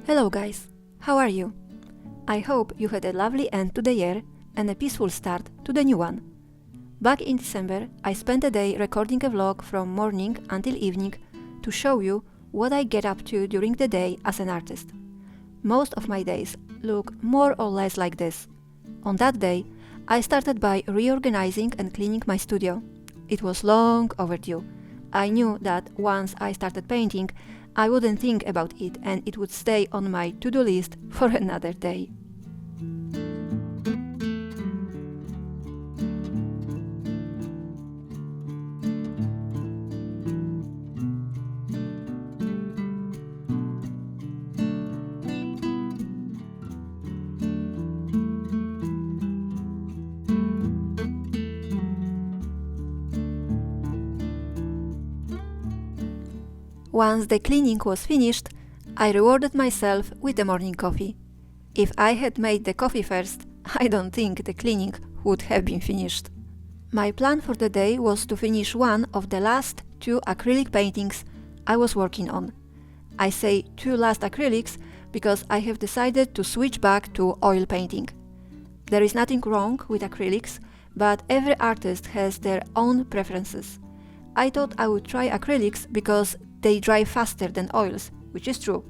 Hello guys, how are you? I hope you had a lovely end to the year and a peaceful start to the new one. Back in December, I spent a day recording a vlog from morning until evening to show you what I get up to during the day as an artist. Most of my days look more or less like this. On that day, I started by reorganizing and cleaning my studio. It was long overdue. I knew that once I started painting, I wouldn't think about it and it would stay on my to-do list for another day. Once the cleaning was finished, I rewarded myself with the morning coffee. If I had made the coffee first, I don't think the cleaning would have been finished. My plan for the day was to finish one of the last two acrylic paintings I was working on. I say two last acrylics because I have decided to switch back to oil painting. There is nothing wrong with acrylics, but every artist has their own preferences. I thought I would try acrylics because they dry faster than oils, which is true,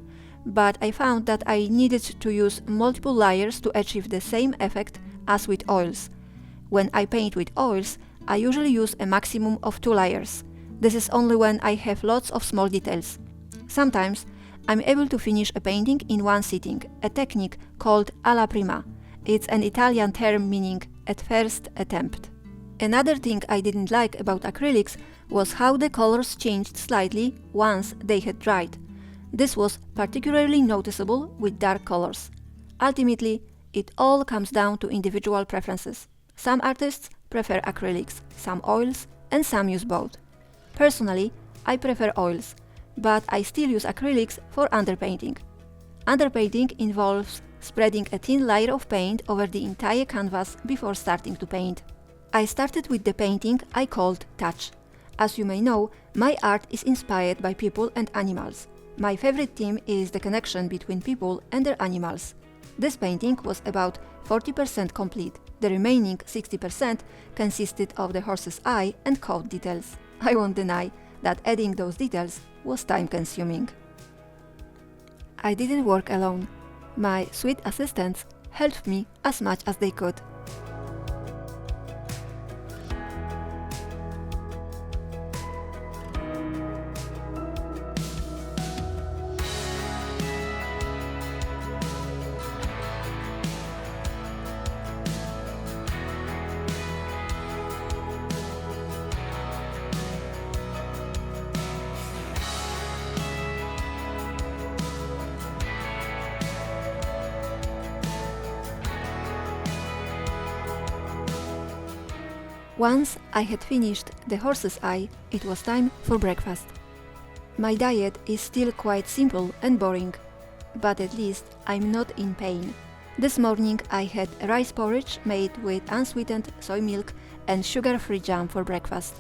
but I found that I needed to use multiple layers to achieve the same effect as with oils. When I paint with oils, I usually use a maximum of 2 layers. This is only when I have lots of small details. Sometimes I'm able to finish a painting in one sitting, a technique called alla prima. It's an Italian term meaning at first attempt. Another thing I didn't like about acrylics was how the colors changed slightly once they had dried. This was particularly noticeable with dark colors. Ultimately, it all comes down to individual preferences. Some artists prefer acrylics, some oils, and some use both. Personally, I prefer oils, but I still use acrylics for underpainting. Underpainting involves spreading a thin layer of paint over the entire canvas before starting to paint. I started with the painting I called Touch. As you may know, my art is inspired by people and animals. My favorite theme is the connection between people and their animals. This painting was about 40% complete. The remaining 60% consisted of the horse's eye and coat details. I won't deny that adding those details was time-consuming. I didn't work alone. My sweet assistants helped me as much as they could. Once I had finished the horse's eye, it was time for breakfast. My diet is still quite simple and boring, but at least I'm not in pain. This morning I had rice porridge made with unsweetened soy milk and sugar-free jam for breakfast.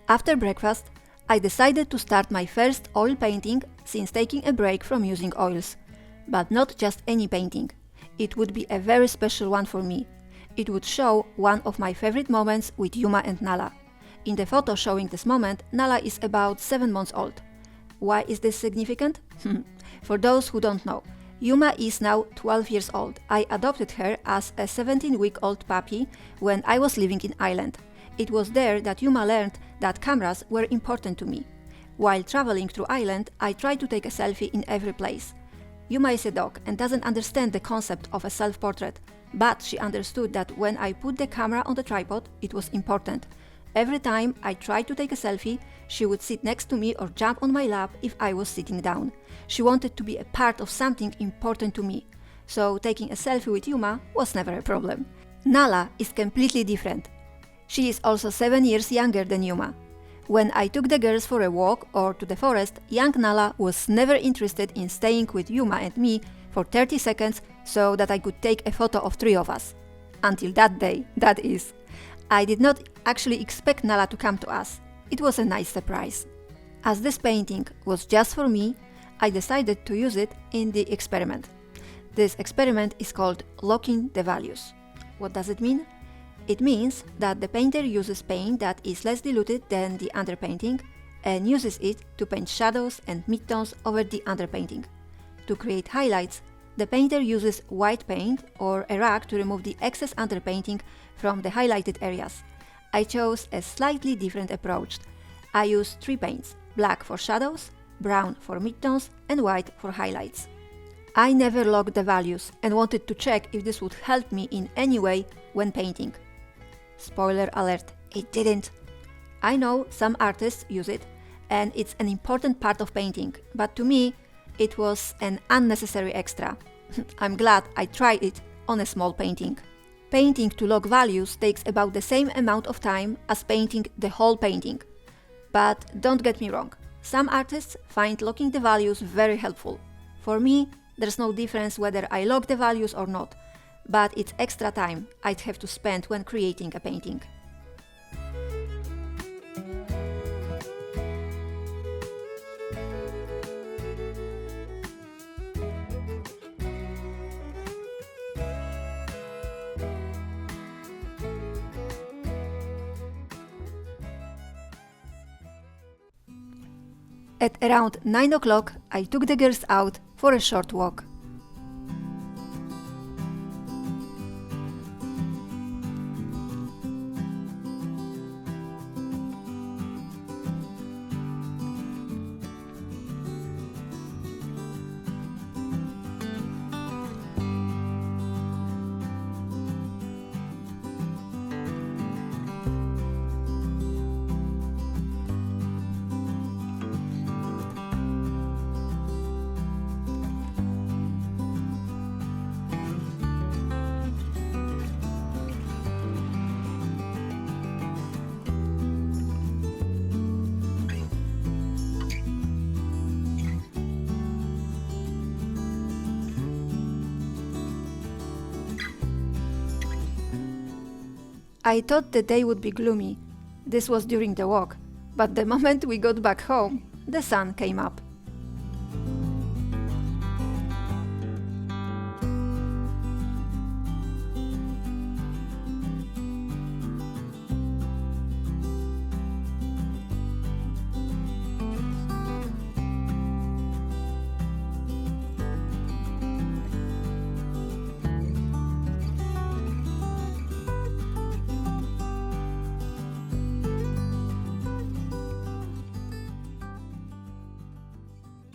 After breakfast, I decided to start my first oil painting since taking a break from using oils. But not just any painting. It would be a very special one for me. It would show one of my favorite moments with Yuma and Nala. In the photo showing this moment, Nala is about 7 months old. Why is this significant? For those who don't know, Yuma is now 12 years old. I adopted her as a 17-week-old puppy when I was living in Ireland. It was there that Yuma learned that cameras were important to me. While traveling through Ireland, I tried to take a selfie in every place. Yuma is a dog and doesn't understand the concept of a self-portrait, but she understood that when I put the camera on the tripod, it was important. Every time I tried to take a selfie, she would sit next to me or jump on my lap if I was sitting down. She wanted to be a part of something important to me, so taking a selfie with Yuma was never a problem. Nala is completely different. She is also 7 years younger than Yuma. When I took the girls for a walk or to the forest, young Nala was never interested in staying with Yuma and me for 30 seconds so that I could take a photo of 3 of us. Until that day, that is. I did not actually expect Nala to come to us. It was a nice surprise. As this painting was just for me, I decided to use it in the experiment. This experiment is called locking the values. What does it mean? It means that the painter uses paint that is less diluted than the underpainting and uses it to paint shadows and midtones over the underpainting. To create highlights, the painter uses white paint or a rag to remove the excess underpainting from the highlighted areas. I chose a slightly different approach. I used 3 paints: black for shadows, brown for midtones, and white for highlights. I never logged the values and wanted to check if this would help me in any way when painting. Spoiler alert, it didn't. I know some artists use it, and it's an important part of painting, but to me, it was an unnecessary extra. I'm glad I tried it on a small painting. Painting to log values takes about the same amount of time as painting the whole painting. But don't get me wrong, some artists find logging the values very helpful. For me, there's no difference whether I log the values or not, but it's extra time I'd have to spend when creating a painting. At around 9 o'clock, I took the girls out for a short walk. I thought the day would be gloomy. This was during the walk, but the moment we got back home, the sun came up.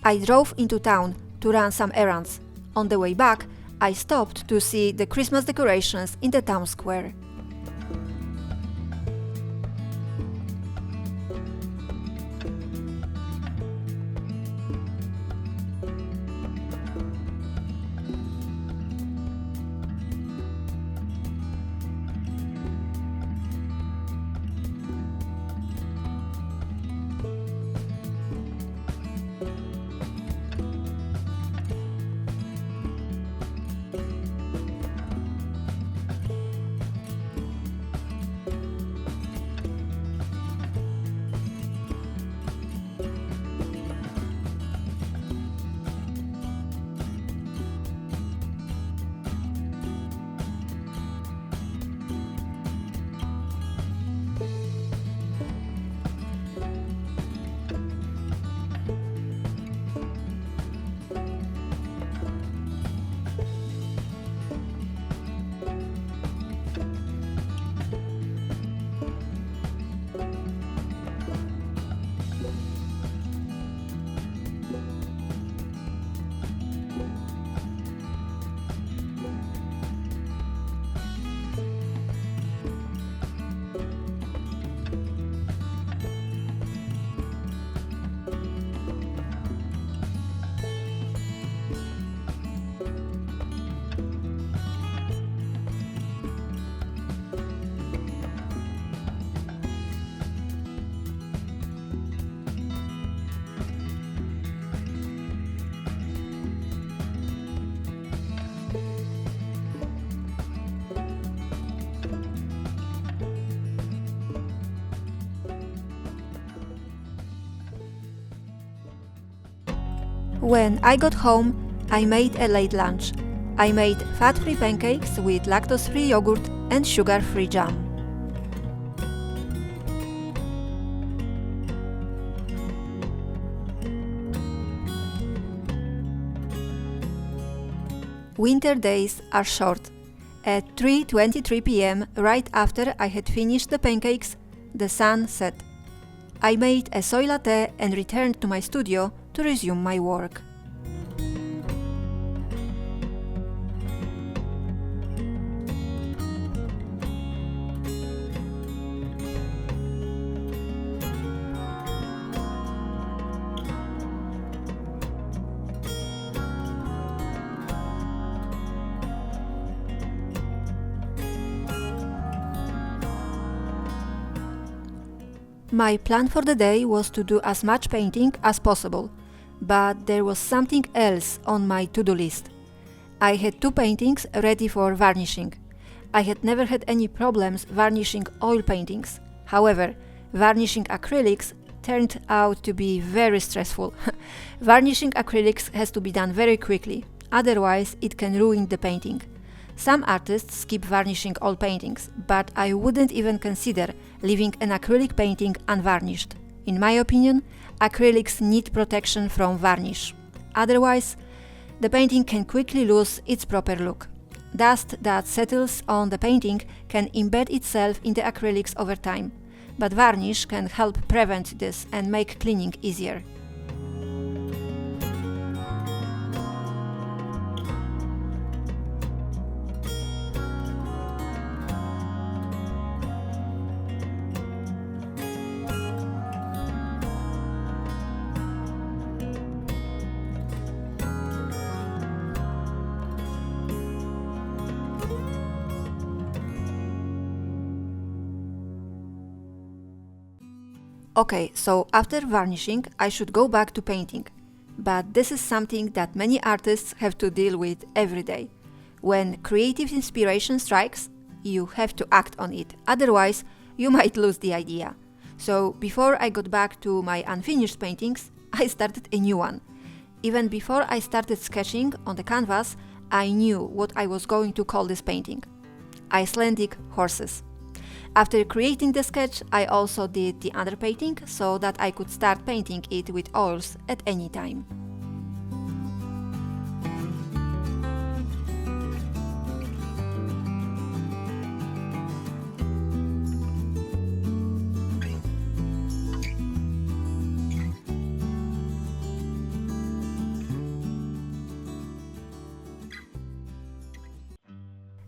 I drove into town to run some errands. On the way back, I stopped to see the Christmas decorations in the town square. When I got home, I made a late lunch. I made fat-free pancakes with lactose-free yogurt and sugar-free jam. Winter days are short. At 3:23 p.m., right after I had finished the pancakes, the sun set. I made a soy latte and returned to my studio to resume my work. My plan for the day was to do as much painting as possible, but there was something else on my to-do list. I had 2 paintings ready for varnishing. I had never had any problems varnishing oil paintings. However, varnishing acrylics turned out to be very stressful. Varnishing acrylics has to be done very quickly, otherwise it can ruin the painting. Some artists skip varnishing all paintings, but I wouldn't even consider leaving an acrylic painting unvarnished. In my opinion, acrylics need protection from varnish. Otherwise, the painting can quickly lose its proper look. Dust that settles on the painting can embed itself in the acrylics over time, but varnish can help prevent this and make cleaning easier. Okay, so after varnishing, I should go back to painting. But this is something that many artists have to deal with every day. When creative inspiration strikes, you have to act on it, otherwise you might lose the idea. So before I got back to my unfinished paintings, I started a new one. Even before I started sketching on the canvas, I knew what I was going to call this painting: Icelandic horses. After creating the sketch, I also did the underpainting so that I could start painting it with oils at any time.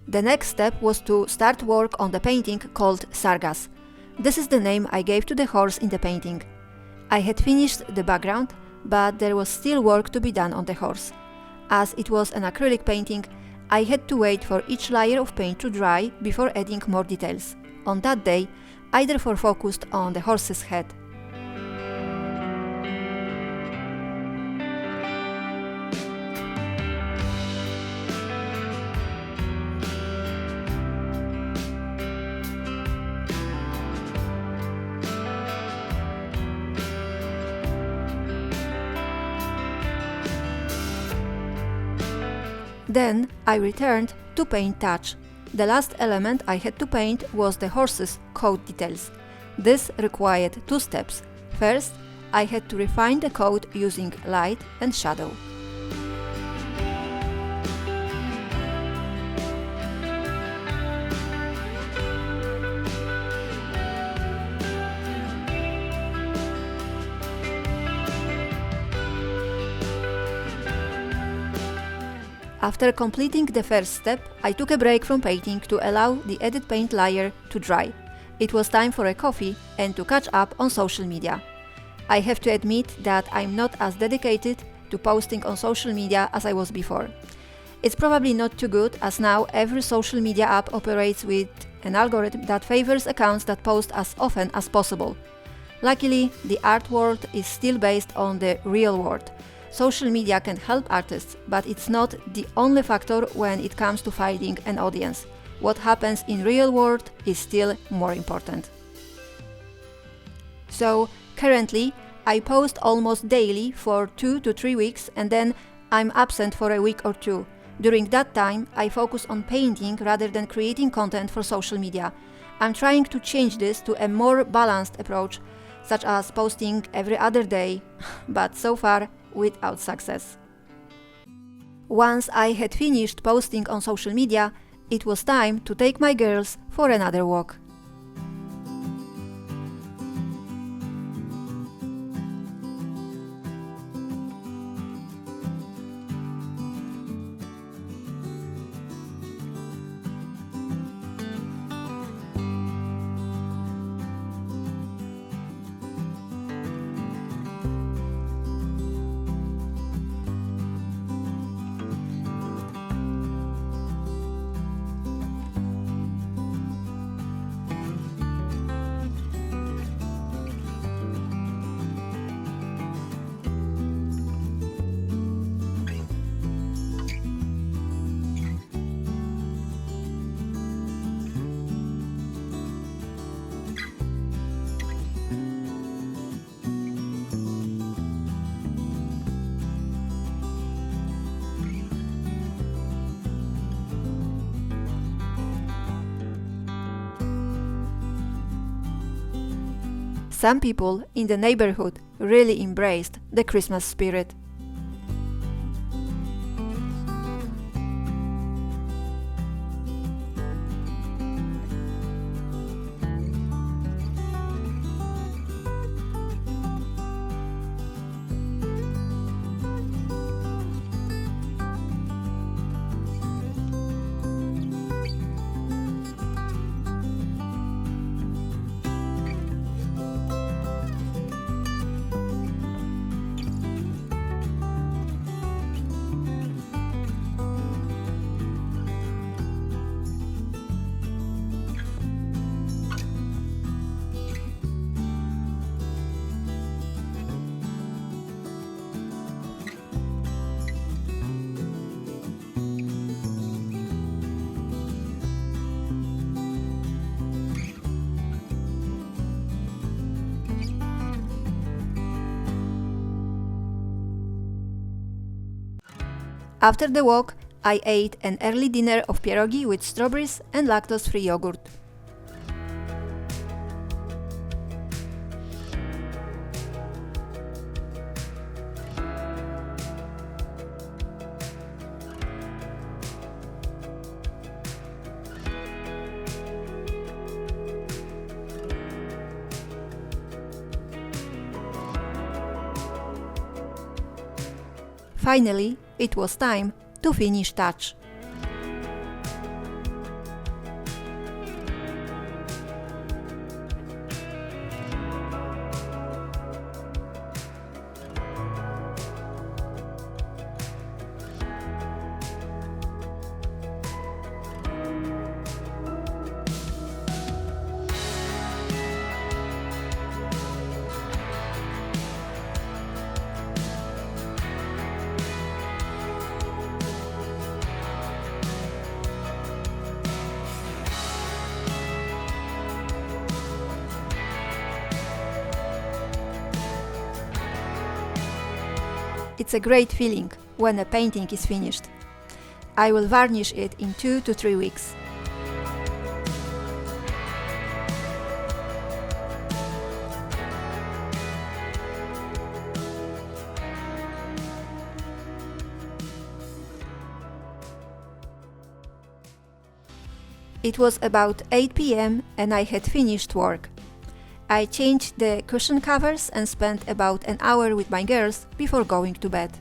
The next step was to start work on the painting called Sargas. This is the name I gave to the horse in the painting. I had finished the background, but there was still work to be done on the horse. As it was an acrylic painting, I had to wait for each layer of paint to dry before adding more details. On that day, I therefore focused on the horse's head. Then I returned to paint touch. The last element I had to paint was the horse's coat details. This required 2 steps. First, I had to refine the coat using light and shadow. After completing the first step, I took a break from painting to allow the added paint layer to dry. It was time for a coffee and to catch up on social media. I have to admit that I'm not as dedicated to posting on social media as I was before. It's probably not too good, as now every social media app operates with an algorithm that favors accounts that post as often as possible. Luckily, the art world is still based on the real world. Social media can help artists, but it's not the only factor when it comes to finding an audience. What happens in real world is still more important. So, currently, I post almost daily for 2 to 3 weeks and then I'm absent for a week or two. During that time, I focus on painting rather than creating content for social media. I'm trying to change this to a more balanced approach, such as posting every other day, but so far without success. Once I had finished posting on social media, it was time to take my girls for another walk. Some people in the neighborhood really embraced the Christmas spirit. After the walk, I ate an early dinner of pierogi with strawberries and lactose-free yogurt. Finally, it was time to finish touch. It's a great feeling when a painting is finished. I will varnish it in 2 to 3 weeks. It was about 8 p.m. and I had finished work. I changed the cushion covers and spent about an hour with my girls before going to bed.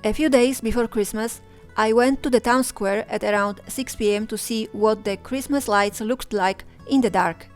A few days before Christmas, I went to the town square at around 6 p.m. to see what the Christmas lights looked like in the dark.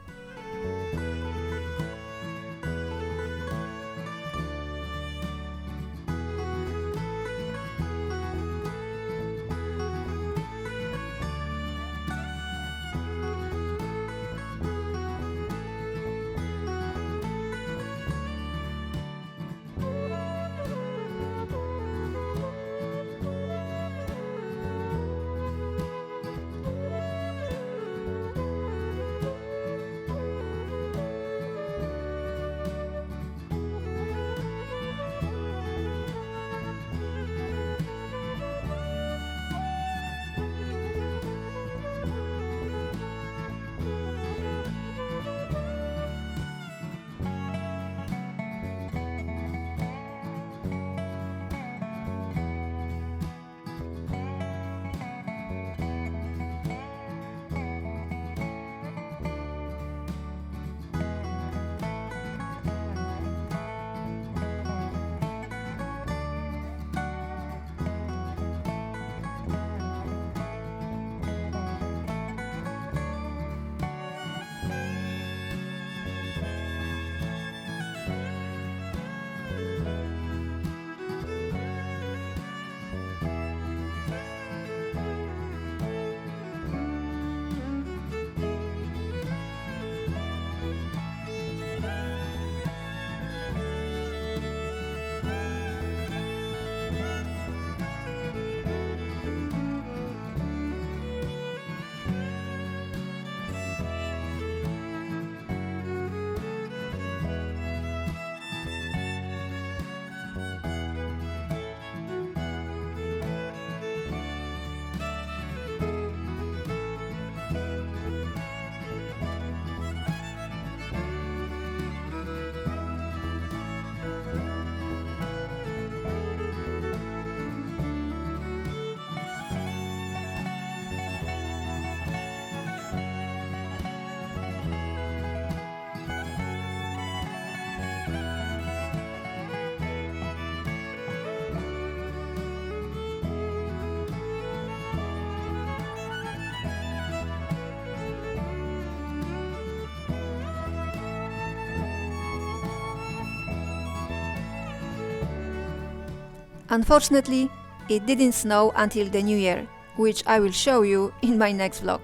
Unfortunately, it didn't snow until the new year, which I will show you in my next vlog.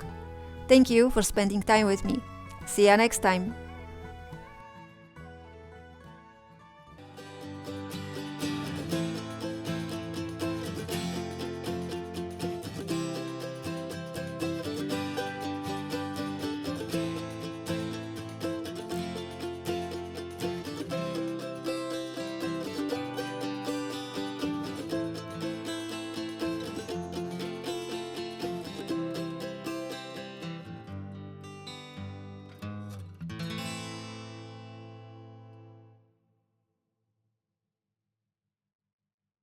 Thank you for spending time with me. See ya next time!